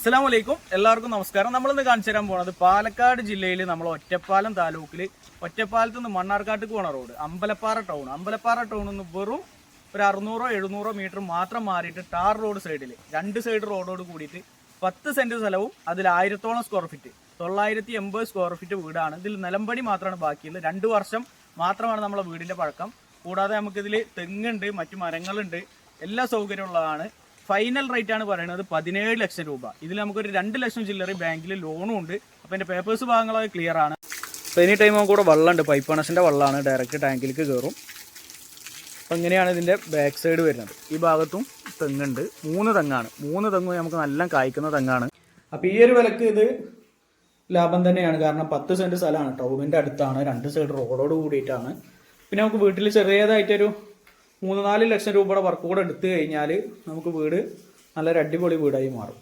അസ്സലാമു അലൈക്കും. എല്ലാവർക്കും നമസ്കാരം. നമ്മളിന്ന് കാണിച്ചു തരാൻ പോകുന്നത് പാലക്കാട് ജില്ലയിൽ നമ്മൾ ഒറ്റപ്പാലം താലൂക്കിൽ ഒറ്റപ്പാലത്ത് നിന്ന് മണ്ണാർക്കാട്ടേക്ക് പോണ റോഡ് അമ്പലപ്പാറ ടൗണിൽ നിന്ന് വെറും ഒരു 600-700 മീറ്റർ മാത്രം മാറിയിട്ട് ടാർ റോഡ് സൈഡിൽ 2 സൈഡ് റോഡോട് കൂടിയിട്ട് 10 സെന്റ് സ്ഥലവും അതിൽ 1000-ഓളം സ്ക്വയർ ഫീറ്റ് 980 സ്ക്വയർ ഫീറ്റ് വീടാണ്. ഇതിൽ നിലമ്പണി മാത്രമാണ് ബാക്കിയുള്ളത്. 2 വർഷം മാത്രമാണ് നമ്മളെ വീടിന്റെ പഴക്കം. കൂടാതെ നമുക്കിതിൽ തെങ്ങുണ്ട്, മറ്റു മരങ്ങളുണ്ട്, എല്ലാ സൗകര്യമുള്ളതാണ്. ഫൈനൽ റേറ്റ് ആണ് പറയുന്നത് 17 ലക്ഷം രൂപ. ഇതിൽ നമുക്കൊരു 2 ലക്ഷം ചില്ലറി ബാങ്കിൽ ലോണും ഉണ്ട്. അപ്പോൾ എൻ്റെ പേപ്പേഴ്സ് ഭാഗങ്ങളൊക്കെ ക്ലിയർ ആണ്. അപ്പോൾ എനി ടൈം കൂടെ വെള്ളമുണ്ട്, പൈപ്പ് കണക്ഷൻ്റെ വെള്ളമാണ്, ഡയറക്റ്റ് ടാങ്കിലേക്ക് കയറും. അപ്പോൾ ഇങ്ങനെയാണ് ഇതിൻ്റെ ബാക്ക് സൈഡ് വരുന്നത്. ഈ ഭാഗത്തും തെങ്ങുണ്ട്, 3 തെങ്ങാണ്. 3 തെങ്ങ് നമുക്ക് നല്ല കായ്ക്കുന്ന തെങ്ങാണ്. അപ്പോൾ ഈ ഒരു വിലക്ക് ഇത് ലാഭം തന്നെയാണ്. കാരണം 10 സെന്റ് സ്ഥലമാണ്, ടൗണിൻ്റെ അടുത്താണ്, 2 സൈഡ് റോഡോട് കൂടിയിട്ടാണ്. പിന്നെ നമുക്ക് വീട്ടിൽ ചെറിയതായിട്ടൊരു 3-4 ലക്ഷം രൂപയുടെ വർക്ക് കൂടെ എടുത്തു കഴിഞ്ഞാൽ നമുക്ക് വീട് നല്ലൊരു അടിപൊളി വീടായി മാറും.